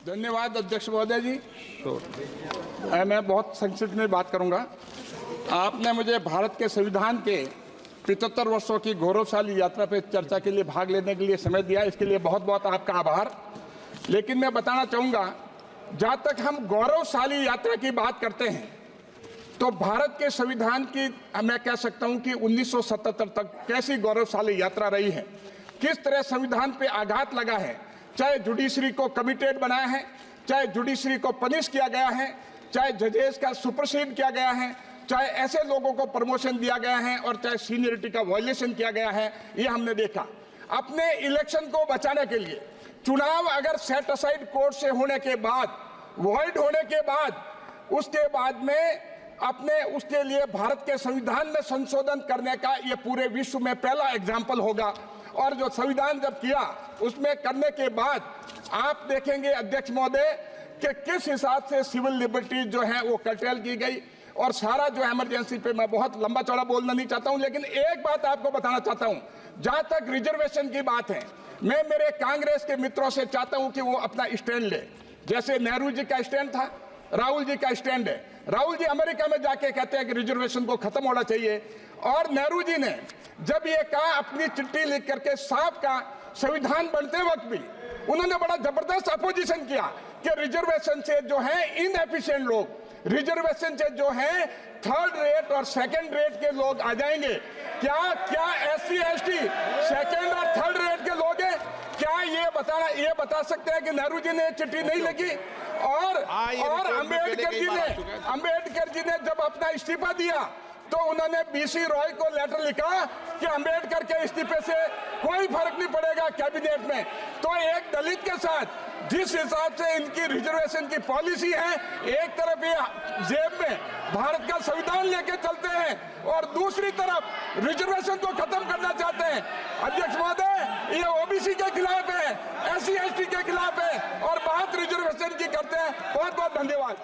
धन्यवाद अध्यक्ष महोदय जी। तो मैं बहुत संक्षिप्त में बात करूंगा। आपने मुझे भारत के संविधान के 75 वर्षों की गौरवशाली यात्रा पर चर्चा के लिए भाग लेने के लिए समय दिया, इसके लिए बहुत बहुत आपका आभार। लेकिन मैं बताना चाहूँगा, जहाँ तक हम गौरवशाली यात्रा की बात करते हैं तो भारत के संविधान की मैं कह सकता हूँ कि 1977 तक कैसी गौरवशाली यात्रा रही है, किस तरह संविधान पे आघात लगा है, चाहे जुडिशरी को कमिटेड बनाया है, चाहे जुडिशरी को पनिश किया गया है, चाहे जजेस का सुपरसीड किया गया है, चाहे ऐसे लोगों को प्रमोशन दिया गया है और चाहे सीनियरिटी का वायलेशन किया गया है, ये हमने देखा। अपने इलेक्शन को बचाने के लिए चुनाव अगर सेट असाइड कोर्ट से होने के बाद, वॉइड होने के बाद, उसके बाद में अपने उसके लिए भारत के संविधान में संशोधन करने का ये पूरे विश्व में पहला एग्जाम्पल होगा। और जो संविधान जब किया उसमें करने के बाद आप देखेंगे अध्यक्ष महोदय कि किस हिसाब से सिविल लिबर्टी जो है वो कर्टेल की गई। और सारा जो इमरजेंसी पे मैं बहुत लंबा चौड़ा बोलना नहीं चाहता हूं, लेकिन एक बात आपको बताना चाहता हूं, जहां तक रिजर्वेशन की बात है, मैं मेरे कांग्रेस के मित्रों से चाहता हूं कि वो अपना स्टैंड ले। जैसे नेहरू जी का स्टैंड था, राहुल जी का स्टैंड है। राहुल जी अमेरिका में जाके कहते हैं कि रिजर्वेशन को खत्म होना चाहिए, और नेहरू जी ने जब ये कहा अपनी चिट्ठी लिख करके साहब का संविधान बनते वक्त भी उन्होंने बड़ा जबरदस्त अपोजिशन किया कि रिजर्वेशन से जो है इनएफिशिएंट लोग, रिजर्वेशन से जो है थर्ड रेट और सेकंड रेट के लोग आ जाएंगे। क्या एससी एसटी सेकंड और थर्ड रेट के लोग हैं? क्या ये बता सकते हैं कि नेहरू जी ने चिट्ठी नहीं लिखी? और अंबेडकर जी ने जब अपना इस्तीफा दिया तो उन्होंने बीसी रॉय को लेटर लिखा कि अंबेडकर के इस्तीफे से कोई फर्क नहीं पड़ेगा कैबिनेट में। तो एक दलित के साथ जिस हिसाब से इनकी रिजर्वेशन की पॉलिसी है, एक तरफ ये जेब में भारत का संविधान लेके चलते हैं और दूसरी तरफ रिजर्वेशन को खत्म करना चाहते हैं। अध्यक्ष महोदय, ये ओबीसी के खिलाफ है, एससी एसटी के खिलाफ है और बात रिजर्वेशन की करते हैं। बहुत बहुत धन्यवाद।